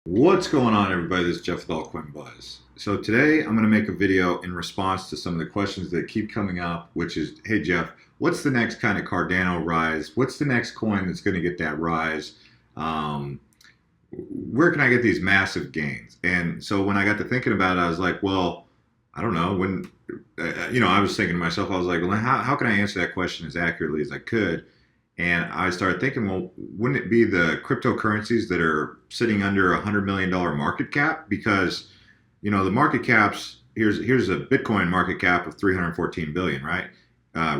What's going on, everybody? This is Jeff with Altcoin Buzz. So today I'm going to make a video in response to some of the questions that keep coming up, which is, hey Jeff, what's the next kind of Cardano rise? What's the next coin that's going to get that rise? Um, where can I get these massive gains? And so when I got to thinking about it, I was like, well, I don't know. I was thinking to myself, I was like, well, how can I answer that question as accurately as I could? And I started thinking, well, wouldn't it be the cryptocurrencies that are sitting under $100 million market cap? Because, the market caps, here's a Bitcoin market cap of 314 billion, right?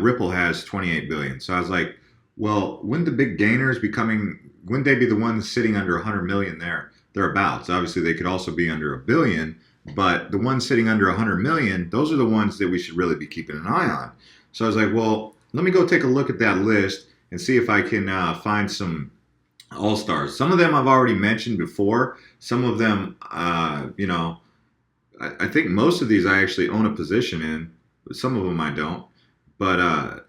Ripple has 28 billion. So I was like, well, wouldn't the big gainers wouldn't they be the ones sitting under 100 million there? Thereabouts. Obviously, they could also be under a billion, but the ones sitting under 100 million, those are the ones that we should really be keeping an eye on. So I was like, well, let me go take a look at that list and see if I can find some all-stars. Some of them I've already mentioned before. Some of them, I think most of these I actually own a position in. Some of them I don't. But I'm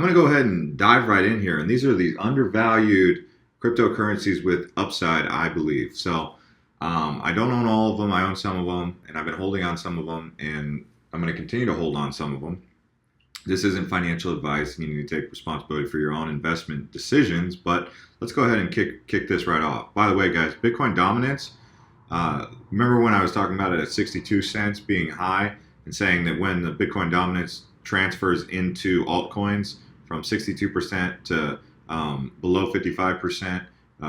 going to go ahead and dive right in here. And these are these undervalued cryptocurrencies with upside, I believe. So I don't own all of them. I own some of them, and I've been holding on some of them, and I'm going to continue to hold on some of them. This isn't financial advice, and you need to take responsibility for your own investment decisions, but let's go ahead and kick this right off. By the way, guys, Bitcoin dominance, remember when I was talking about it at 62 cents being high and saying that when the Bitcoin dominance transfers into altcoins from 62% to below 55%,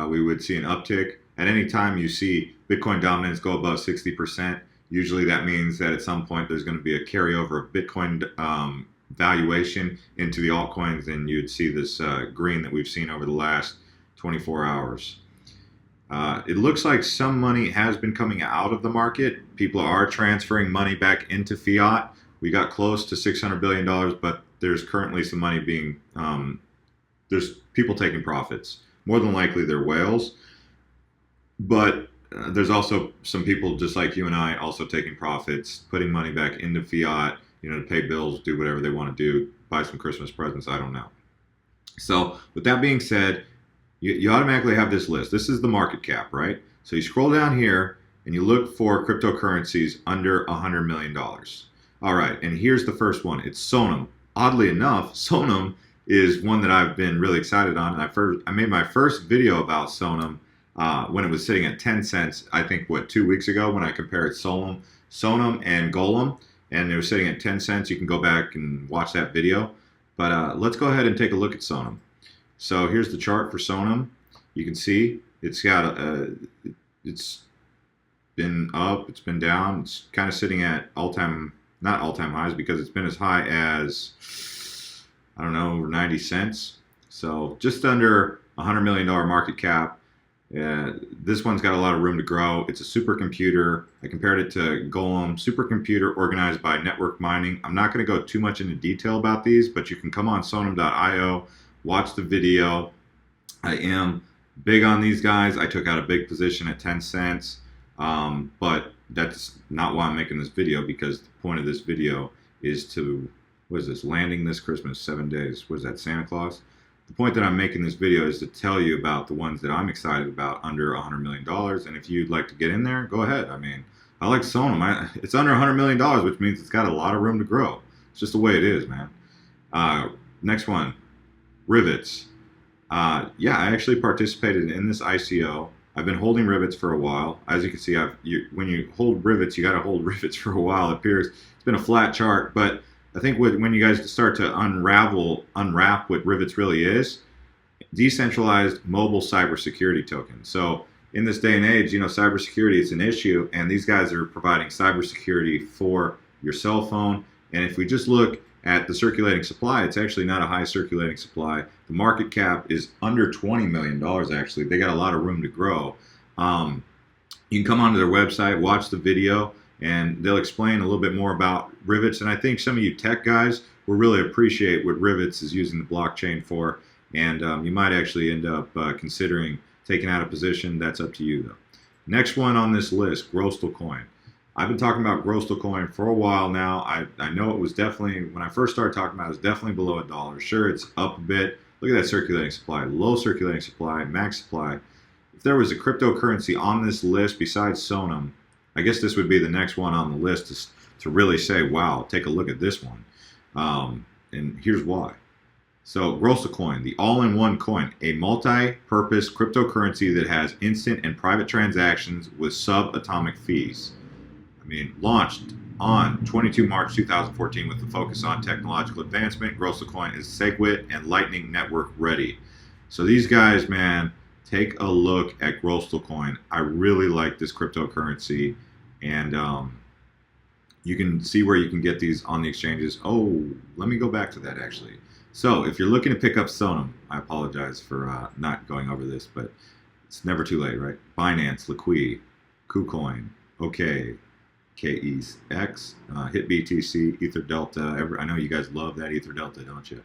we would see an uptick. At any time you see Bitcoin dominance go above 60%, usually that means that at some point there's going to be a carryover of Bitcoin valuation into the altcoins, and you'd see this green that we've seen over the last 24 hours. It looks like some money has been coming out of the market. People are transferring money back into fiat. We got close to $600 billion, but there's currently some money being, there's people taking profits. More than likely they're whales, but there's also some people just like you and I also taking profits, putting money back into fiat, to pay bills, do whatever they want to do, buy some Christmas presents, I don't know. So with that being said, you automatically have this list. This is the market cap, right? So you scroll down here and you look for cryptocurrencies under $100 million. All right, and here's the first one. It's Sonm. Oddly enough, Sonm is one that I've been really excited on. And I made my first video about Sonm when it was sitting at 10 cents, I think, 2 weeks ago, when I compared Sonm and Golem. And they were sitting at 10 cents. You can go back and watch that video. But let's go ahead and take a look at Sonm. So here's the chart for Sonm. You can see it's got it's been up, it's been down. It's kind of sitting at not all-time highs, because it's been as high as, I don't know, over 90 cents. So just under $100 million market cap. This one's got a lot of room to grow. It's a supercomputer. I compared it to Golem, supercomputer organized by network mining. I'm not going to go too much into detail about these, but you can come on sonm.io, watch the video. I am big on these guys. I took out a big position at 10 cents, but that's not why I'm making this video, because the point of this video is to, what is this, landing this Christmas, 7 days. What is that, Santa Claus? The point that I'm making this video is to tell you about the ones that I'm excited about under $100 million. And if you'd like to get in there, go ahead. I mean, I like Sonm. It's under $100 million, which means it's got a lot of room to grow. It's just the way it is, man. Next one, Rivetz. Yeah, I actually participated in this ICO. I've been holding Rivetz for a while. As you can see, when you hold Rivetz, you got to hold Rivetz for a while. It appears it's been a flat chart, but I think when you guys start to unwrap what Rivetz really is, decentralized mobile cybersecurity token. So in this day and age, cybersecurity is an issue, and these guys are providing cybersecurity for your cell phone. And if we just look at the circulating supply, it's actually not a high circulating supply. The market cap is under $20 million, actually. They got a lot of room to grow. You can come onto their website, watch the video, and they'll explain a little bit more about Rivetz. And I think some of you tech guys will really appreciate what Rivetz is using the blockchain for. And you might actually end up considering taking out a position. That's up to you, though. Next one on this list, Grostlcoin. I've been talking about Groestlecoin for a while now. I know it was definitely, when I first started talking about it, it was definitely below $1. Sure, it's up a bit. Look at that circulating supply. Low circulating supply, max supply. if there was a cryptocurrency on this list besides Sonm, I guess this would be the next one on the list to really say, wow, take a look at this one. And here's why. So Groestlecoin, the all-in-one coin, a multi-purpose cryptocurrency that has instant and private transactions with sub-atomic fees. I mean, launched on 22 March 2014 with the focus on technological advancement. Groestlecoin is SegWit and Lightning Network ready. So these guys, man, take a look at Groestlecoin. I really like this cryptocurrency, and you can see where you can get these on the exchanges. Oh, let me go back to that actually. So if you're looking to pick up Sonm, I apologize for not going over this, but it's never too late, right? Binance, Liqui, KuCoin, OK, KEX, HitBTC, EtherDelta. I know you guys love that EtherDelta, don't you?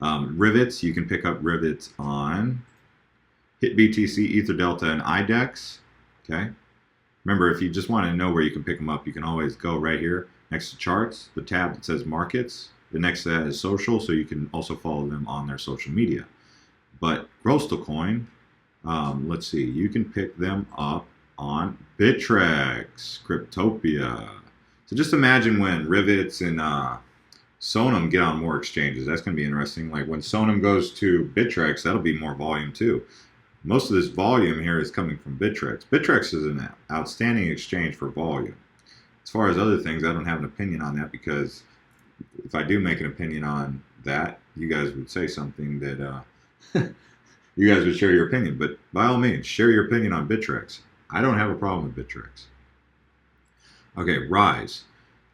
Rivetz, you can pick up Rivetz on HitBTC, EtherDelta, and IDEX. Okay. Remember, if you just want to know where you can pick them up, you can always go right here next to charts, the tab that says markets. The next to that is social, so you can also follow them on their social media. But Groestlecoin, let's see, you can pick them up on Bittrex, Cryptopia. So just imagine when Rivetz and Sonm get on more exchanges. That's going to be interesting. Like when Sonm goes to Bittrex, that'll be more volume too. Most of this volume here is coming from Bittrex. Bittrex is an outstanding exchange for volume. As far as other things, I don't have an opinion on that, because if I do make an opinion on that, you guys would say something that you guys would share your opinion. But by all means, share your opinion on Bittrex. I don't have a problem with Bittrex. Okay, Rise.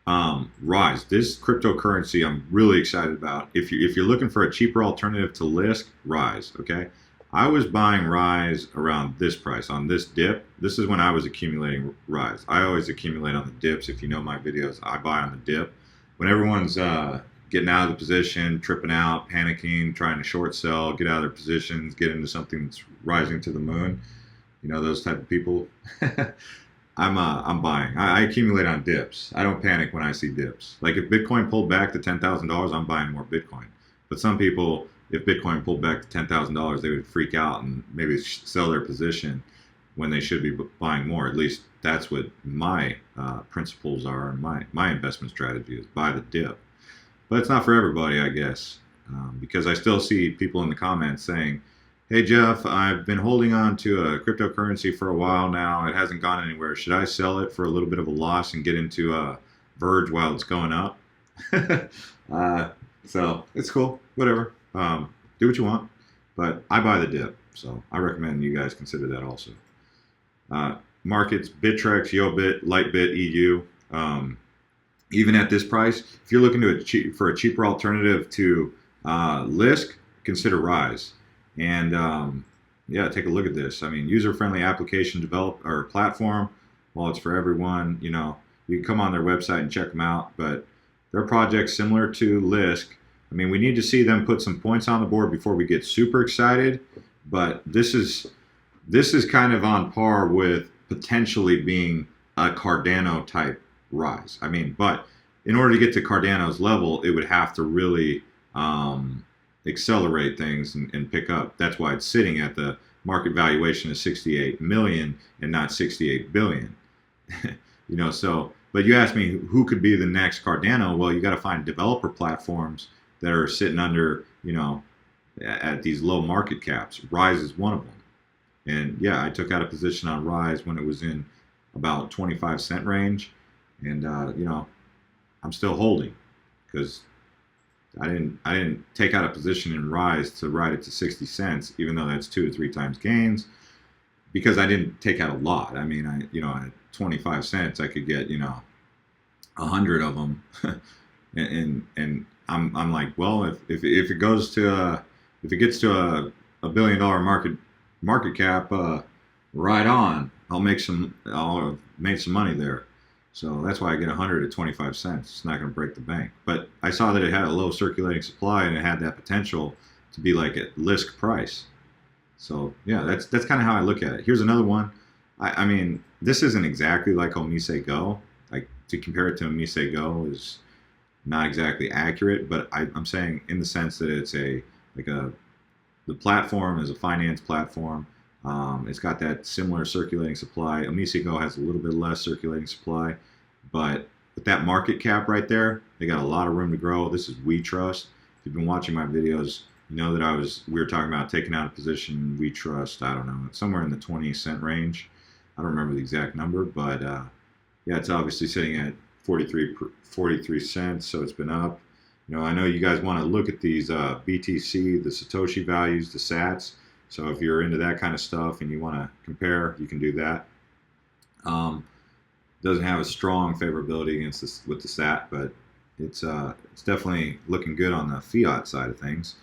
Rise, this cryptocurrency I'm really excited about. If you're looking for a cheaper alternative to Lisk, Rise, okay? I was buying Rise around this price, on this dip. This is when I was accumulating Rise. I always accumulate on the dips. If you know my videos, I buy on the dip. When everyone's getting out of the position, tripping out, panicking, trying to short sell, get out of their positions, get into something that's rising to the moon, you know, those type of people, I'm buying. I accumulate on dips. I don't panic when I see dips. Like if Bitcoin pulled back to $10,000, I'm buying more Bitcoin. But some people, if Bitcoin pulled back to $10,000, they would freak out and maybe sell their position when they should be buying more. At least that's what my principles are, and my investment strategy is buy the dip. But it's not for everybody, I guess, because I still see people in the comments saying, hey Jeff, I've been holding on to a cryptocurrency for a while now. It hasn't gone anywhere. Should I sell it for a little bit of a loss and get into Verge while it's going up? So it's cool, whatever. Do what you want, but I buy the dip, so I recommend you guys consider that also. Markets, Bittrex, Yobit, Lightbit, EU. Even at this price, if you're looking for a cheaper alternative to Lisk, consider Rise. And yeah, take a look at this. I mean, user-friendly application platform. Well, it's for everyone. You know, you can come on their website and check them out. But their project's similar to Lisk. I mean, we need to see them put some points on the board before we get super excited. But this is kind of on par with potentially being a Cardano type rise. I mean, but in order to get to Cardano's level, it would have to really accelerate things and pick up. That's why it's sitting at the market valuation of 68 million and not 68 billion. You know, so, but you asked me who could be the next Cardano. Well, you got to find developer platforms that are sitting under, you know, at these low market caps. Rise is one of them. And yeah, I took out a position on Rise when it was in about 25-cent range. And, you know, I'm still holding because I didn't take out a position in Rise to ride it to 60 cents, even though that's 2 to 3 times gains, because I didn't take out a lot. I mean, you know, at 25 cents, I could get, you know, 100 of them. and I'm like, well, if it goes to, if it gets to a $1 billion market cap, right on, I'll make some money there. So that's why I get 100 at 25 cents. It's not going to break the bank. But I saw that it had a low circulating supply and it had that potential to be like at Lisk price. So yeah, that's kind of how I look at it. Here's another one. I mean, this isn't exactly like Omise Go. Like to compare it to Omise Go is not exactly accurate, but I'm saying in the sense that it's the platform is a finance platform. It's got that similar circulating supply. Omisigo has a little bit less circulating supply, but with that market cap right there, they got a lot of room to grow. This is WeTrust. If you've been watching my videos, you know that we were talking about taking out a position in WeTrust. I don't know, somewhere in the 20-cent range. I don't remember the exact number, but yeah, it's obviously sitting at 43 cents, so it's been up. You know, I know you guys want to look at these BTC, the Satoshi values, the sats. So if you're into that kind of stuff and you want to compare, you can do that. Doesn't have a strong favorability against this with the SAT, but it's definitely looking good on the fiat side of things.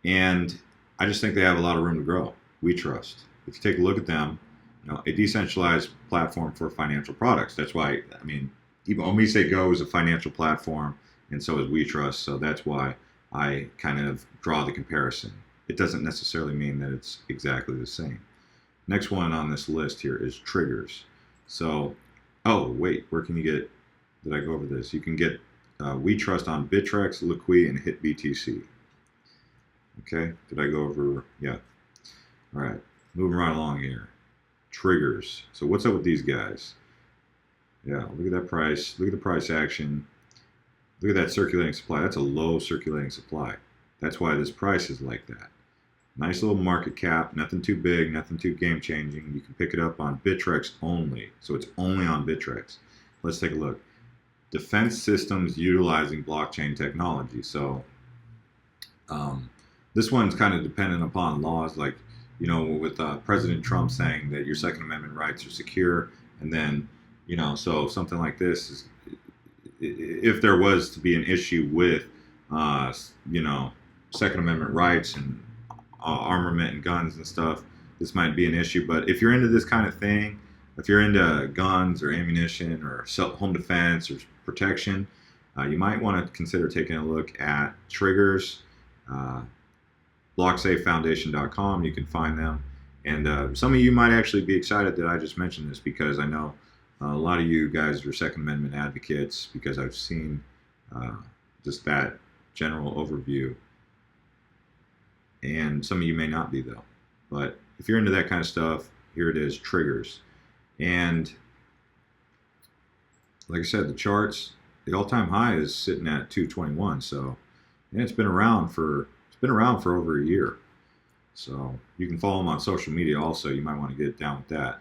And I just think they have a lot of room to grow. WeTrust. If you take a look at them, you know, a decentralized platform for financial products. That's why, I mean, even Omisego is a financial platform, and so is WeTrust. So that's why I kind of draw the comparison. It doesn't necessarily mean that it's exactly the same. Next one on this list here is triggers. So, oh wait, where can you get? Did I go over this? You can get WeTrust on Bittrex, Liqui, and HitBTC. Okay, did I go over? Yeah. All right, moving right along here. Triggers. So what's up with these guys? Yeah, look at that price. Look at the price action. Look at that circulating supply. That's a low circulating supply. That's why this price is like that. Nice little market cap, nothing too big, nothing too game changing. You can pick it up on Bittrex only. So it's only on Bittrex. Let's take a look. Defense systems utilizing blockchain technology. So this one's kind of dependent upon laws, like, you know, with President Trump saying that your Second Amendment rights are secure. And then, you know, so something like this is, if there was to be an issue with, you know, Second Amendment rights and armament and guns and stuff, this might be an issue. But if you're into this kind of thing, if you're into guns or ammunition or home defense or protection, you might want to consider taking a look at triggers. BlockSafeFoundation.com, you can find them. And some of you might actually be excited that I just mentioned this, because I know a lot of you guys are Second Amendment advocates, because I've seen just that general overview. And some of you may not be, though. But if you're into that kind of stuff, here it is, triggers. And like I said, the charts, the all-time high is sitting at 221. So, and it's been around for over a year. So you can follow them on social media also. You might want to get down with that.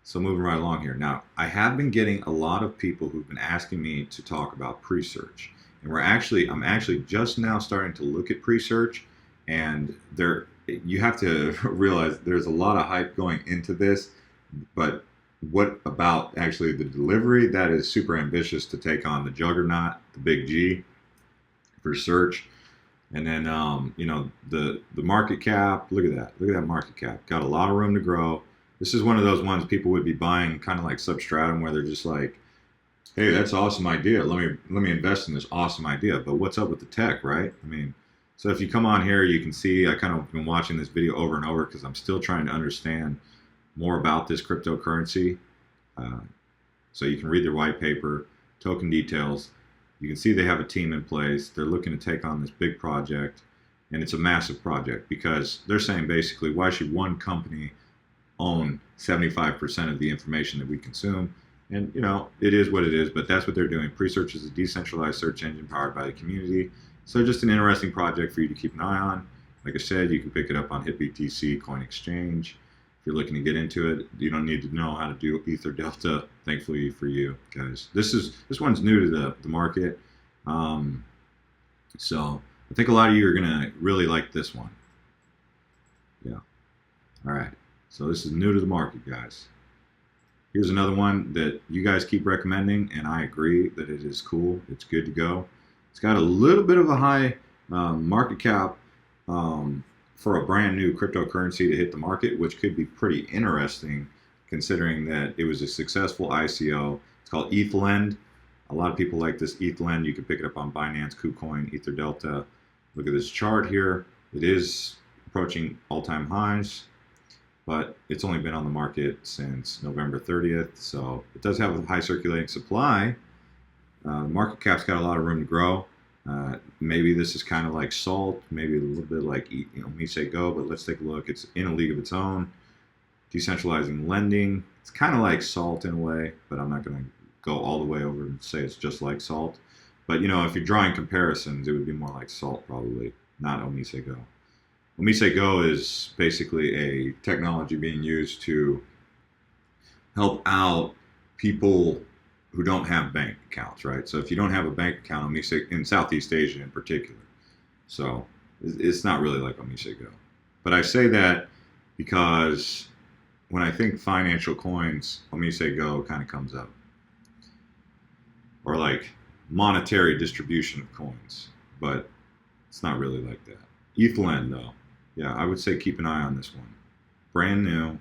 So moving right along here. Now, I have been getting a lot of people who've been asking me to talk about Presearch. And I'm actually just now starting to look at Presearch, and you have to realize there's a lot of hype going into this, but what about actually the delivery? That is super ambitious to take on the juggernaut, the big G, Presearch. And then, you know, the market cap, look at that market cap. Got a lot of room to grow. This is one of those ones people would be buying kind of like substratum, where they're just like, hey, that's an awesome idea. Let me invest in this awesome idea. But what's up with the tech, right? I mean, so if you come on here, you can see I kind of been watching this video over and over, because I'm still trying to understand more about this cryptocurrency. So you can read their white paper, token details. You can see they have a team in place. They're looking to take on this big project, and it's a massive project, because they're saying basically, why should one company own 75% of the information that we consume? And, you know, it is what it is, but that's what they're doing. Presearch is a decentralized search engine powered by the community. So just an interesting project for you to keep an eye on. Like I said, you can pick it up on HitBTC Coin Exchange. If you're looking to get into it, you don't need to know how to do Ether Delta, thankfully for you guys. This one's new to the market. So I think a lot of you are going to really like this one. Yeah. All right. So this is new to the market, guys. Here's another one that you guys keep recommending, and I agree that it is cool. It's good to go. It's got a little bit of a high market cap for a brand new cryptocurrency to hit the market, which could be pretty interesting considering that it was a successful ICO. It's called EthLend. A lot of people like this EthLend. You can pick it up on Binance, KuCoin, Ether Delta. Look at this chart here. It is approaching all-time highs, but it's only been on the market since November 30th, so it does have a high circulating supply. The market cap's got a lot of room to grow. Maybe this is kind of like Salt, maybe a little bit like Mise Go, but let's take a look. It's in a league of its own. Decentralizing lending. It's kind of like Salt in a way, but I'm not going to go all the way over and say it's just like Salt. But if you're drawing comparisons, it would be more like Salt probably, not Omise Go. Omise Go is basically a technology being used to help out people who don't have bank accounts, right? So if you don't have a bank account, Omise, in Southeast Asia in particular, so it's not really like Omise Go. But I say that because when I think financial coins, Omise Go kind of comes up. Or like monetary distribution of coins, but it's not really like that. EthLend though, yeah, I would say keep an eye on this one. Brand new,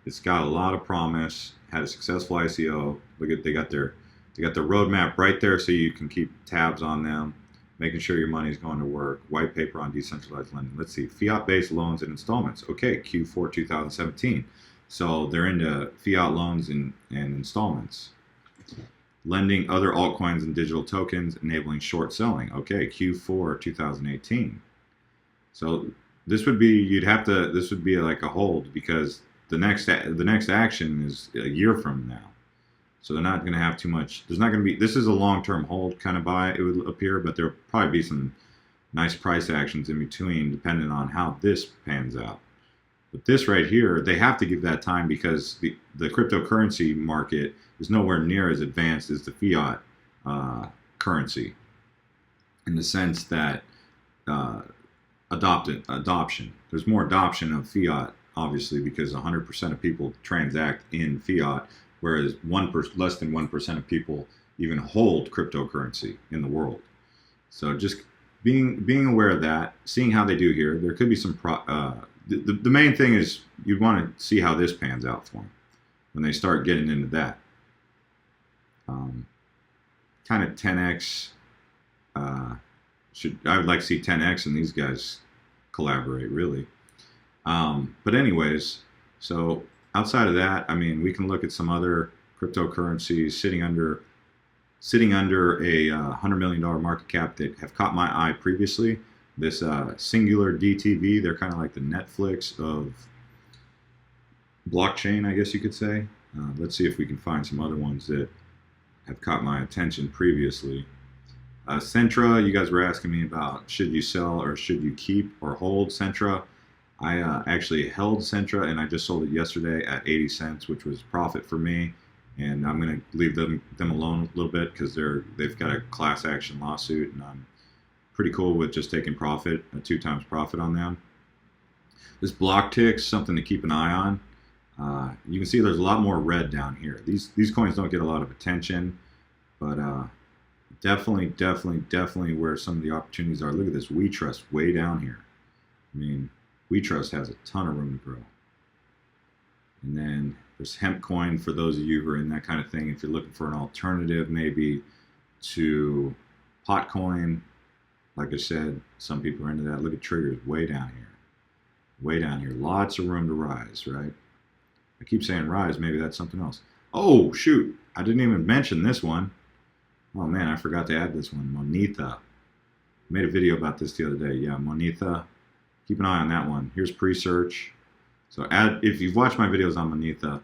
it's got a lot of promise. Had a successful ICO. Look at they got their roadmap right there, so you can keep tabs on them, making sure your money is going to work. White paper on decentralized lending. Let's see, fiat-based loans and installments. Okay, Q4 2017. So they're into fiat loans and installments. Lending other altcoins and digital tokens, enabling short selling. Okay, Q4 2018. So this would be this would be like a hold, because the next action is a year from now. So they're not going to have too much. There's not going to be. This is a long-term hold kind of buy, it would appear, but there'll probably be some nice price actions in between, depending on how this pans out. But this right here, they have to give that time, because the cryptocurrency market is nowhere near as advanced as the fiat currency, in the sense that adoption. There's more adoption of fiat, obviously, because 100% of people transact in fiat, whereas less than 1% of people even hold cryptocurrency in the world. So just being aware of that, seeing how they do here. There could be some the main thing is you want to see how this pans out for them when they start getting into that. Kind of 10x. I would like to see 10x and these guys collaborate, really. But anyways, so outside of that, I mean, we can look at some other cryptocurrencies sitting under a $100 million market cap that have caught my eye previously. This Singular DTV, they're kind of like the Netflix of blockchain, I guess you could say. Let's see if we can find some other ones that have caught my attention previously. Centra, you guys were asking me about, should you sell or should you keep or hold Centra? I actually held Centra, and I just sold it yesterday at 80 cents, which was profit for me. And I'm going to leave them alone a little bit, because they've got a class action lawsuit, and I'm pretty cool with just taking profit, a 2 times profit on them. This block ticks, something to keep an eye on. You can see there's a lot more red down here. These coins don't get a lot of attention, but definitely where some of the opportunities are. Look at this WeTrust way down here. I mean, WeTrust has a ton of room to grow. And then there's hemp coin for those of you who are in that kind of thing. If you're looking for an alternative maybe to pot coin, like I said, some people are into that. Look at triggers way down here. Way down here. Lots of room to rise, right? I keep saying rise. Maybe that's something else. Oh, shoot. I didn't even mention this one. Oh, man, I forgot to add this one. Monetha. I made a video about this the other day. Yeah, Monetha. Keep an eye on that one. Here's Presearch. So if you've watched my videos on Monetha,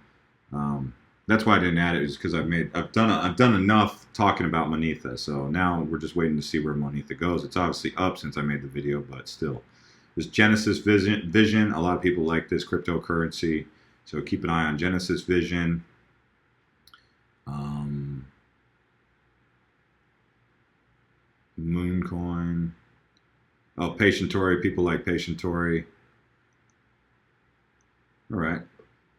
that's why I didn't add it, is because I've done enough talking about Monetha. So now we're just waiting to see where Monetha goes. It's obviously up since I made the video, but still. There's Genesis Vision. A lot of people like this cryptocurrency, so keep an eye on Genesis Vision. Mooncoin. Oh, Patient Tory. People like Patient Tory. All right.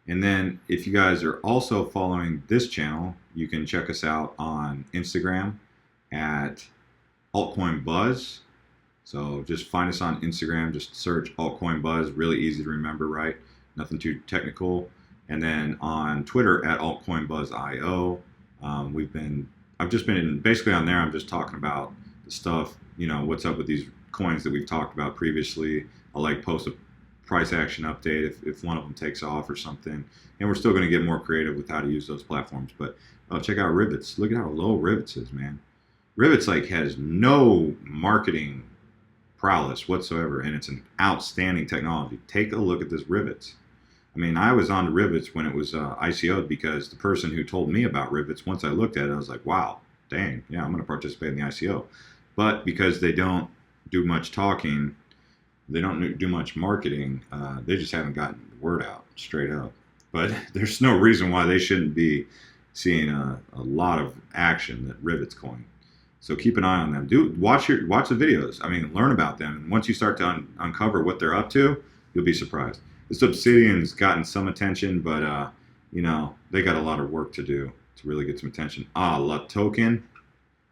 And then if you guys are also following this channel, you can check us out on Instagram at Altcoin Buzz. So just find us on Instagram, just search Altcoin Buzz, really easy to remember, right? Nothing too technical. And then on Twitter at Altcoin Buzz IO. I've just been basically on there. I'm just talking about the stuff, what's up with these coins that we've talked about previously. I'll like post a price action update if one of them takes off or something. And we're still going to get more creative with how to use those platforms. But check out Rivetz. Look at how low Rivetz is, man. Rivetz like has no marketing prowess whatsoever, and it's an outstanding technology. Take a look at this Rivetz. I mean, I was on to Rivetz when it was ICO'd because the person who told me about Rivetz, once I looked at it, I was like, wow, dang, yeah, I'm going to participate in the ICO. But because they don't do much talking, they don't do much marketing, they just haven't gotten the word out straight up. But there's no reason why they shouldn't be seeing a lot of action at Rivetz Coin. So keep an eye on them. Watch the videos. I mean, learn about them. And once you start to uncover what they're up to, you'll be surprised. This Obsidian's gotten some attention, but you know, they got a lot of work to do to really get some attention. Token.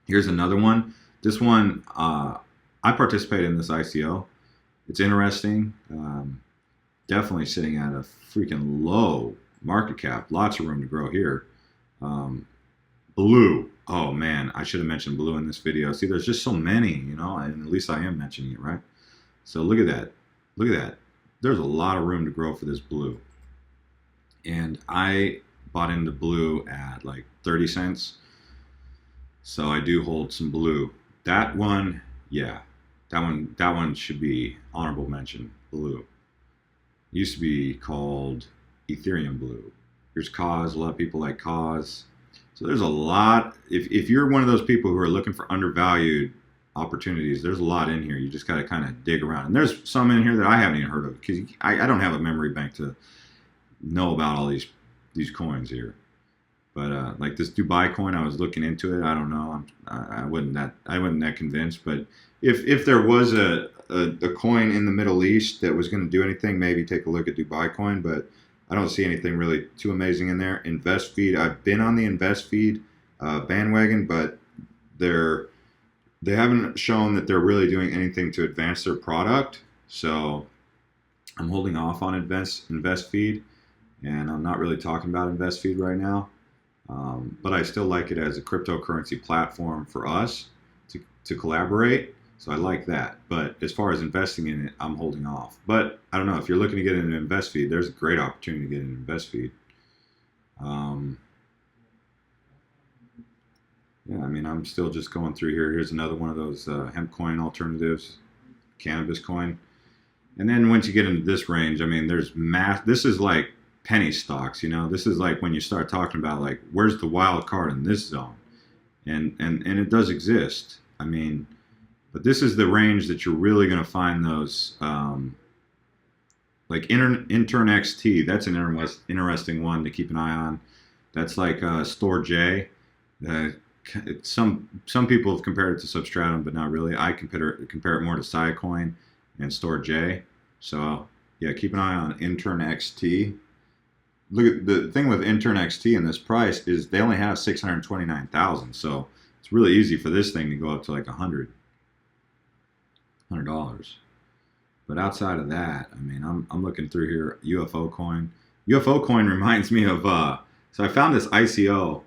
Here's another one. This one, I participated in this ICO. It's interesting. Definitely sitting at a freaking low market cap. Lots of room to grow here. Blue. Oh man, I should have mentioned blue in this video. See, there's just so many, you know, and at least I am mentioning it, right? So look at that. Look at that. There's a lot of room to grow for this blue. And I bought into blue at like 30 cents. So I do hold some blue. That one, yeah. That one should be honorable mention, blue. It used to be called Ethereum blue. Here's Cause. A lot of people like Cause. So there's a lot. If you're one of those people who are looking for undervalued opportunities, there's a lot in here. You just got to kind of dig around. And there's some in here that I haven't even heard of because I don't have a memory bank to know about all these coins here. But like this Dubai coin, I was looking into it. I don't know. I wasn't that convinced. But if there was a coin in the Middle East that was going to do anything, maybe take a look at Dubai coin. But I don't see anything really too amazing in there. InvestFeed. I've been on the InvestFeed bandwagon, but they haven't shown that they're really doing anything to advance their product. So I'm holding off on InvestFeed, and I'm not really talking about InvestFeed right now. But I still like it as a cryptocurrency platform for us to collaborate. So I like that. But as far as investing in it, I'm holding off. But I don't know. If you're looking to get into InvestFeed, there's a great opportunity to get into InvestFeed. Yeah, I mean, I'm still just going through here. Here's another one of those hemp coin alternatives, cannabis coin. And then once you get into this range, I mean, there's this is like penny stocks, you know. This is like when you start talking about like, where's the wild card in this zone? And it does exist. I mean, but this is the range that you're really going to find those, like Intern XT. That's an interesting one to keep an eye on. That's like Store J. Some people have compared it to Substratum, but not really. I compare it more to Scicoin and Store J. So yeah, keep an eye on Intern XT. Look at the thing with Intern XT and this price is they only have 629,000. So it's really easy for this thing to go up to like $100. But outside of that, I mean, I'm looking through here. UFO coin. UFO coin reminds me of so I found this ICO.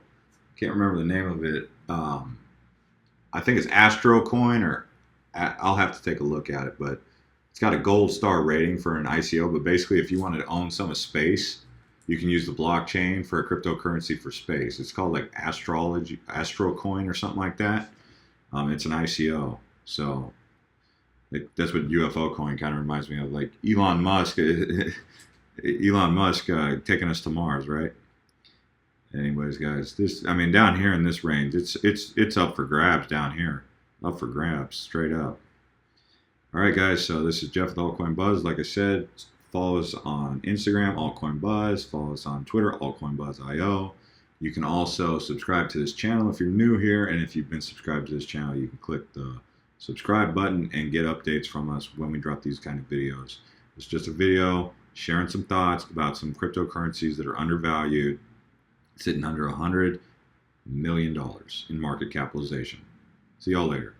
Can't remember the name of it. I think it's Astrocoin, or I'll have to take a look at it. But it's got a gold star rating for an ICO. But basically, if you wanted to own some of space, you can use the blockchain for a cryptocurrency for space. It's called like Astrocoin or something like that. It's an ICO. So that's what UFO coin kind of reminds me of, like Elon Musk. Elon Musk taking us to Mars, right? Anyways, guys, this, I mean, down here in this range, it's up for grabs down here, up for grabs, straight up. All right, guys. So this is Jeff with Altcoin Buzz. Like I said, follow us on Instagram, Altcoin Buzz. Follow us on Twitter, AltcoinBuzzIO. You can also subscribe to this channel if you're new here, and if you've been subscribed to this channel, you can click the subscribe button and get updates from us when we drop these kind of videos. It's just a video sharing some thoughts about some cryptocurrencies that are undervalued, sitting under $100 million in market capitalization. See y'all later.